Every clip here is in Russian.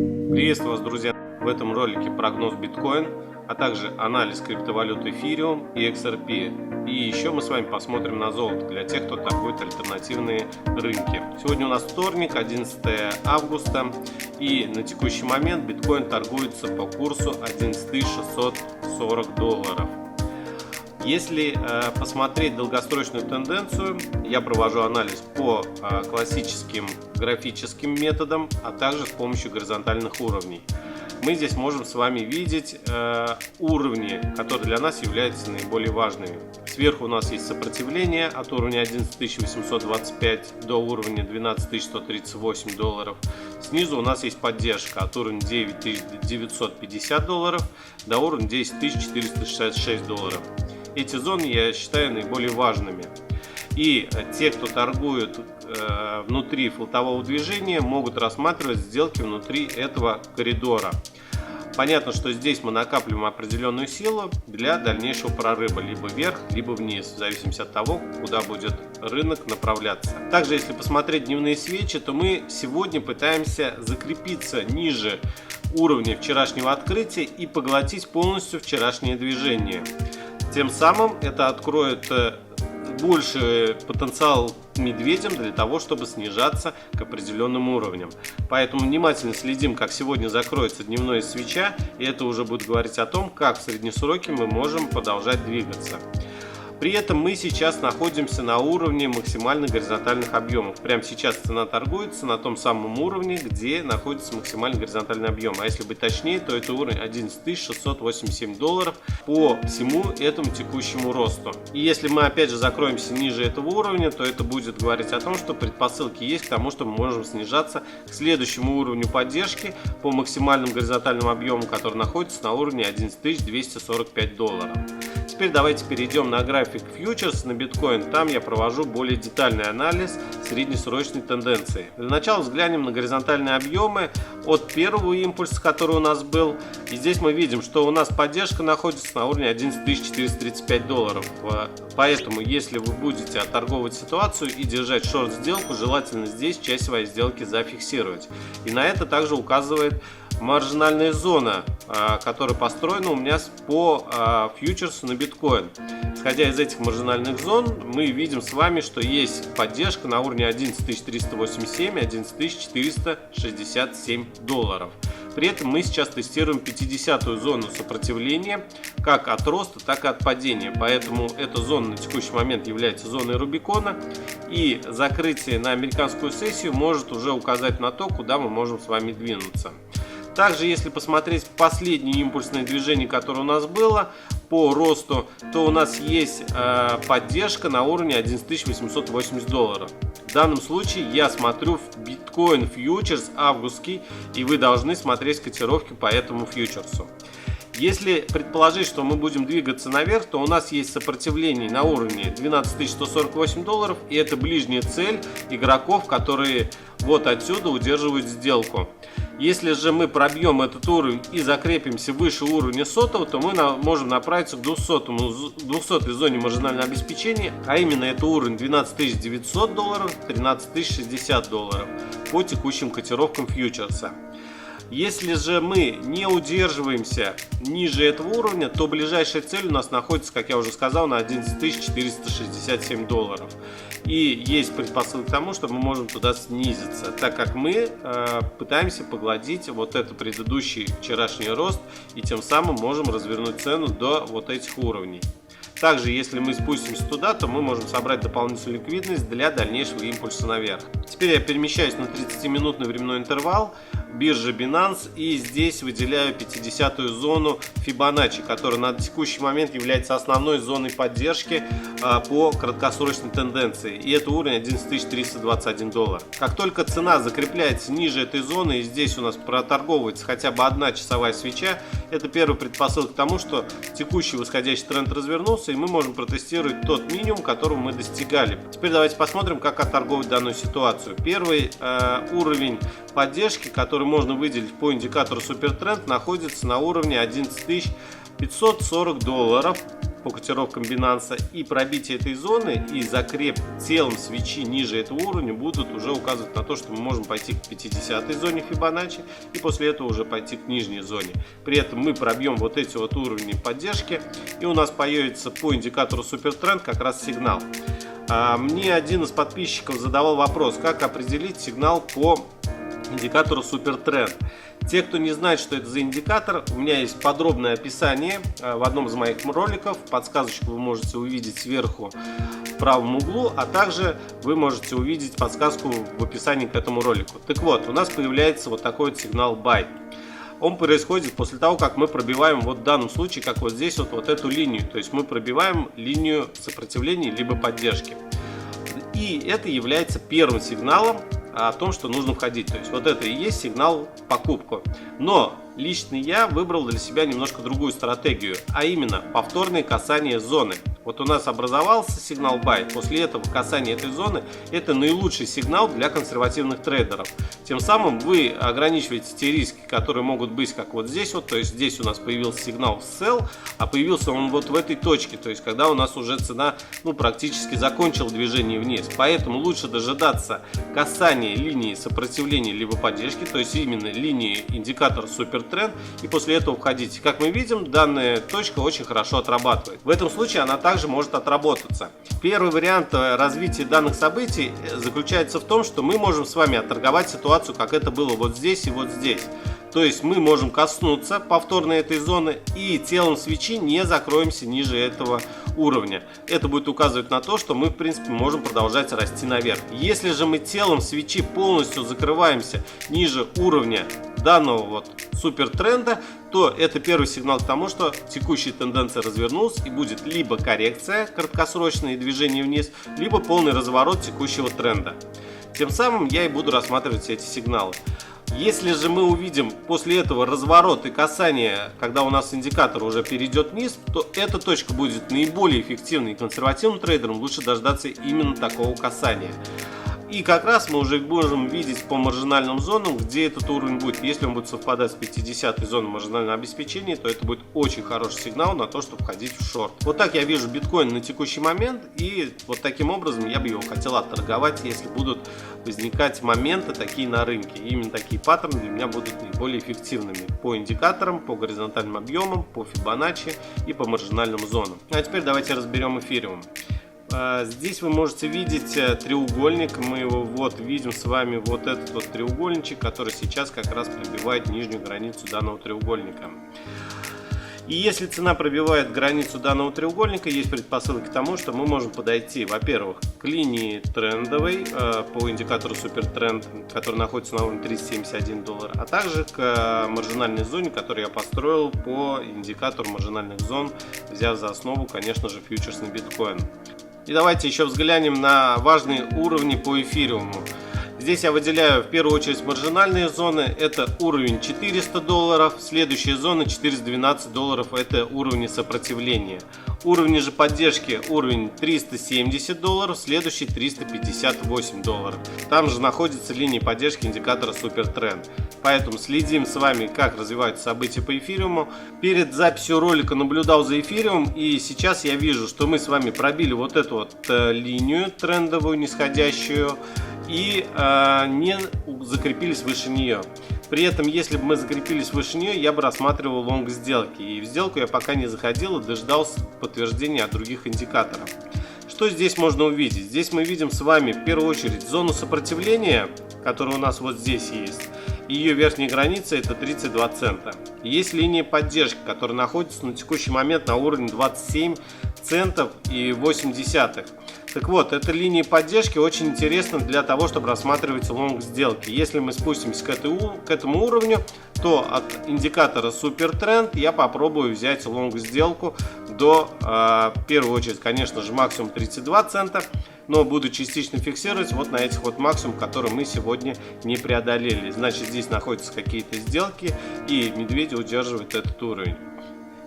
Приветствую вас, друзья! В этом ролике прогноз биткоин, а также анализ криптовалют эфириум и XRP. И еще мы с вами посмотрим на золото для тех, кто торгует альтернативные рынки. Сегодня у нас вторник, 11 августа, и на текущий момент биткоин торгуется по курсу 11 640 долларов. Если посмотреть долгосрочную тенденцию, я провожу анализ по классическим графическим методам, а также с помощью горизонтальных уровней. Мы здесь можем с вами видеть уровни, которые для нас являются наиболее важными. Сверху у нас есть сопротивление от уровня 11 825 до уровня 12 138 долларов. Снизу у нас есть поддержка от уровня 9 950 долларов до уровня 10 466 долларов. Эти зоны я считаю наиболее важными. И те, кто торгует внутри флотового движения, могут рассматривать сделки внутри этого коридора. Понятно, что здесь мы накапливаем определенную силу для дальнейшего прорыва либо вверх, либо вниз, в зависимости от того, куда будет рынок направляться. Также, если посмотреть дневные свечи, то мы сегодня пытаемся закрепиться ниже уровня вчерашнего открытия и поглотить полностью вчерашнее движение. Тем самым это откроет больше потенциал медведям для того, чтобы снижаться к определенным уровням. Поэтому внимательно следим, как сегодня закроется дневная свеча, и это уже будет говорить о том, как в среднесроке мы можем продолжать двигаться. При этом мы сейчас находимся на уровне максимальных горизонтальных объемов. Прямо сейчас цена торгуется на том самом уровне, где находится максимальный горизонтальный объем. А если быть точнее, то это уровень 11 687 долларов по всему этому текущему росту. И если мы опять же закроемся ниже этого уровня, то это будет говорить о том, что предпосылки есть к тому, что мы можем снижаться к следующему уровню поддержки по максимальным горизонтальным объемам, который находится на уровне 11 245 долларов. Теперь давайте перейдем на график фьючерс на биткоин. Там я провожу более детальный анализ среднесрочной тенденции. Для начала взглянем на горизонтальные объемы от первого импульса, который у нас был. И здесь мы видим, что у нас поддержка находится на уровне 11 435 долларов. Поэтому, если вы будете отторговывать ситуацию и держать шорт-сделку, желательно здесь часть своей сделки зафиксировать. И на это также указывает маржинальная зона, которая построена у меня по фьючерсу на биткоин. Исходя из этих маржинальных зон, мы видим с вами, что есть поддержка на уровне 11 387 и 11 467 долларов. При этом мы сейчас тестируем 50-ю зону сопротивления как от роста, так и от падения. Поэтому эта зона на текущий момент является зоной Рубикона. И закрытие на американскую сессию может уже указать на то, куда мы можем с вами двинуться. Также, если посмотреть последнее импульсное движение, которое у нас было по росту, то у нас есть поддержка на уровне 11 880 долларов. В данном случае я смотрю в биткоин фьючерс августский, и вы должны смотреть котировки по этому фьючерсу. Если предположить, что мы будем двигаться наверх, то у нас есть сопротивление на уровне 12 148 долларов, и это ближняя цель игроков, которые вот отсюда удерживают сделку. Если же мы пробьем этот уровень и закрепимся выше уровня сотого, то мы можем направиться к 200-й зоне маржинального обеспечения, а именно это уровень 12 900 долларов, 13 060 долларов по текущим котировкам фьючерса. Если же мы не удерживаемся ниже этого уровня, то ближайшая цель у нас находится, как я уже сказал, на 11 467 долларов. И есть предпосылки к тому, что мы можем туда снизиться, так как мы пытаемся погладить вот этот предыдущий вчерашний рост и тем самым можем развернуть цену до вот этих уровней. Также, если мы спустимся туда, то мы можем собрать дополнительную ликвидность для дальнейшего импульса наверх. Теперь я перемещаюсь на 30-минутный временной интервал биржи Binance и здесь выделяю 50-ю зону Fibonacci, которая на текущий момент является основной зоной поддержки по краткосрочной тенденции. И это уровень 11 321 доллар. Как только цена закрепляется ниже этой зоны и здесь у нас проторговывается хотя бы одна часовая свеча, это первый предпосылка к тому, что текущий восходящий тренд развернулся, и мы можем протестировать тот минимум, которого мы достигали. Теперь давайте посмотрим, как отторговать данную ситуацию. Первый уровень поддержки, который можно выделить по индикатору Супертренд, находится на уровне 11 540 долларов. по котировкам Binance, и пробитие этой зоны и закреп телом свечи ниже этого уровня будут уже указывать на то, что мы можем пойти к 50-й зоне Fibonacci и после этого уже пойти к нижней зоне. При этом мы пробьем вот эти вот уровни поддержки, и у нас появится по индикатору Супертренд как раз сигнал. Мне один из подписчиков задавал вопрос, как определить сигнал по индикатору Супертренд. Те, кто не знает, что это за индикатор, у меня есть подробное описание в одном из моих роликов. Подсказочку вы можете увидеть сверху в правом углу, а также вы можете увидеть подсказку в описании к этому ролику. Так вот, у нас появляется вот такой вот сигнал Buy. Он происходит после того, как мы пробиваем вот в данном случае, как вот здесь вот эту линию. То есть мы пробиваем линию сопротивления либо поддержки. И это является первым сигналом о том, что нужно входить. То есть вот это и есть сигнал в покупку. Но лично я выбрал для себя немножко другую стратегию, а именно повторные касания зоны. Вот у нас образовался сигнал Buy, после этого касание этой зоны — это наилучший сигнал для консервативных трейдеров. Тем самым вы ограничиваете те риски, которые могут быть, как вот здесь вот, то есть здесь у нас появился сигнал Sell, а появился он вот в этой точке, то есть когда у нас уже цена практически закончила движение вниз. Поэтому лучше дожидаться касания линии сопротивления либо поддержки, то есть именно линии индикатора Супертренд, и после этого входить. Как мы видим, данная точка очень хорошо отрабатывает. В этом случае она также может отработаться. Первый вариант развития данных событий заключается в том, что мы можем с вами отторговать ситуацию, как это было вот здесь и вот здесь. То есть мы можем коснуться повторно этой зоны и телом свечи не закроемся ниже этого уровня. Это будет указывать на то, что мы в принципе можем продолжать расти наверх. Если же мы телом свечи полностью закрываемся ниже уровня данного вот супертренда, то это первый сигнал к тому, что текущая тенденция развернулась и будет либо коррекция, краткосрочное движение вниз, либо полный разворот текущего тренда. Тем самым я и буду рассматривать эти сигналы. Если же мы увидим после этого разворот и касание, когда у нас индикатор уже перейдет вниз, то эта точка будет наиболее эффективной, и консервативным трейдерам лучше дождаться именно такого касания. И как раз мы уже можем видеть по маржинальным зонам, где этот уровень будет. Если он будет совпадать с 50-й зоной маржинального обеспечения, то это будет очень хороший сигнал на то, чтобы входить в шорт. Вот так я вижу биткоин на текущий момент, и вот таким образом я бы его хотел отторговать, если будут возникать моменты такие на рынке. И именно такие паттерны для меня будут наиболее эффективными по индикаторам, по горизонтальным объемам, по Fibonacci и по маржинальным зонам. А теперь давайте разберем эфириум. Здесь вы можете видеть треугольник, мы его вот видим с вами, вот этот вот треугольничек, который сейчас как раз пробивает нижнюю границу данного треугольника. И если цена пробивает границу данного треугольника, есть предпосылки к тому, что мы можем подойти, во-первых, к линии трендовой по индикатору Супертренд, который находится на уровне $371, а также к маржинальной зоне, которую я построил по индикатору маржинальных зон, взяв за основу, конечно же, фьючерсный биткоин. И давайте еще взглянем на важные уровни по эфириуму. Здесь я выделяю в первую очередь маржинальные зоны, это уровень $400, следующая зона $412, это уровни сопротивления. Уровни же поддержки, уровень $370, следующий $358. Там же находится линия поддержки индикатора Супертренд. Поэтому следим с вами, как развиваются события по эфириуму. Перед записью ролика наблюдал за эфириум, и сейчас я вижу, что мы с вами пробили вот эту вот линию трендовую нисходящую и не закрепились выше нее. При этом, если бы мы закрепились выше нее, я бы рассматривал лонг сделки. И в сделку я пока не заходил и дождался подтверждения от других индикаторов. Что здесь можно увидеть? Здесь мы видим с вами в первую очередь зону сопротивления, которая у нас вот здесь есть. Ее верхняя граница это 32 цента. Есть линия поддержки, которая находится на текущий момент на уровне 27 центов и 8 десятых. Так вот, эта линия поддержки очень интересна для того, чтобы рассматривать лонг сделки. Если мы спустимся к этому уровню, то от индикатора Супертренд я попробую взять лонг сделку до, в первую очередь, конечно же, максимум 32 цента, но буду частично фиксировать вот на этих вот максимумах, которые мы сегодня не преодолели. Значит, здесь находятся какие-то сделки, и медведи удерживают этот уровень.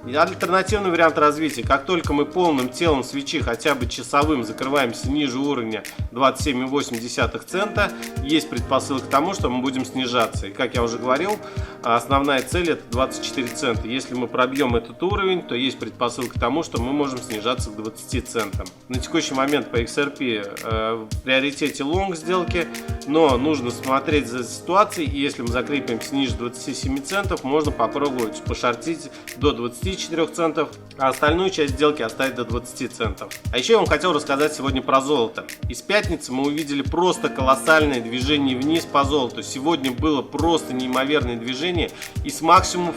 И альтернативный вариант развития: как только мы полным телом свечи, хотя бы часовым, закрываемся ниже уровня 27,8 цента, есть предпосылка к тому, что мы будем снижаться. И как я уже говорил, основная цель — это 24 цента. Если мы пробьем этот уровень, то есть предпосылка к тому, что мы можем снижаться к 20 центам. На текущий момент по XRP в приоритете лонг сделки, но нужно смотреть за ситуацией, и если мы закрепимся ниже 27 центов, можно попробовать пошортить до 24 центов, а остальную часть сделки оставить до 20 центов. А еще я вам хотел рассказать сегодня про золото. Из пятницы мы увидели просто колоссальное движение вниз по золоту. Сегодня было просто неимоверное движение, и с максимумов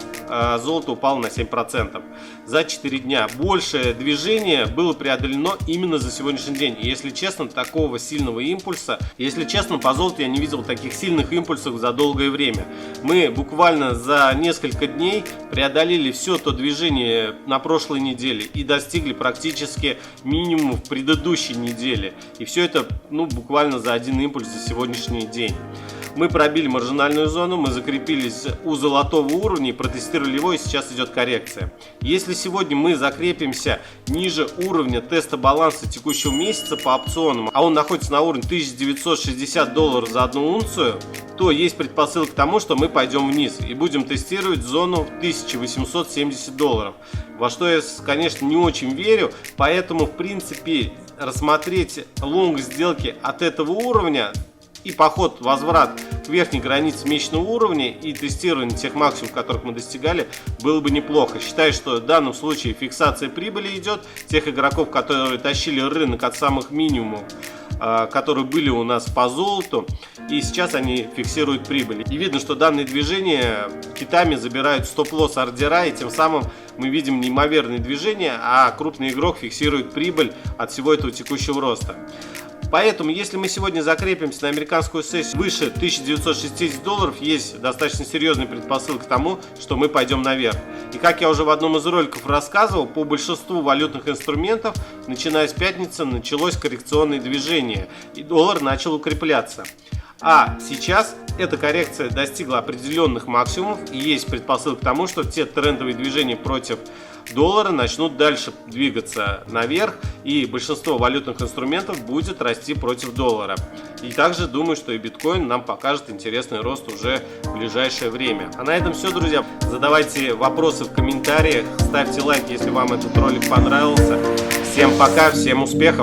золото упало на 7%. За 4 дня большее движение было преодолено именно за сегодняшний день. И если честно, такого сильного импульса, если честно, по золоту я не видел таких сильных импульсов за долгое время. Мы буквально за несколько дней преодолели все то движение на прошлой неделе и достигли практически минимума в предыдущей неделе. И все это буквально за один импульс за сегодняшний день. Мы пробили маржинальную зону, мы закрепились у золотого уровня и протестировали его, и сейчас идет коррекция. Если сегодня мы закрепимся ниже уровня теста баланса текущего месяца по опционам, а он находится на уровне $1960 за одну унцию, то есть предпосылка к тому, что мы пойдем вниз и будем тестировать зону $1870, во что я, конечно, не очень верю, поэтому, в принципе, рассмотреть лонг сделки от этого уровня и поход, возврат к верхней границе месячного уровня и тестирование тех максимумов, которых мы достигали, было бы неплохо. Считаю, что в данном случае фиксация прибыли идет тех игроков, которые тащили рынок от самых минимумов, которые были у нас по золоту, и сейчас они фиксируют прибыль. И видно, что данные движения китами забирают стоп-лосс ордера, и тем самым мы видим неимоверные движения, а крупный игрок фиксирует прибыль от всего этого текущего роста. Поэтому, если мы сегодня закрепимся на американскую сессию выше $1960, есть достаточно серьезная предпосылка к тому, что мы пойдем наверх. И как я уже в одном из роликов рассказывал, по большинству валютных инструментов, начиная с пятницы, началось коррекционное движение, и доллар начал укрепляться. А сейчас эта коррекция достигла определенных максимумов, и есть предпосылка к тому, что те трендовые движения против доллара начнут дальше двигаться наверх, и большинство валютных инструментов будет расти против доллара. И также думаю, что и биткоин нам покажет интересный рост уже в ближайшее время. А на этом все, друзья. Задавайте вопросы в комментариях, ставьте лайк, если вам этот ролик понравился. Всем пока, всем успехов!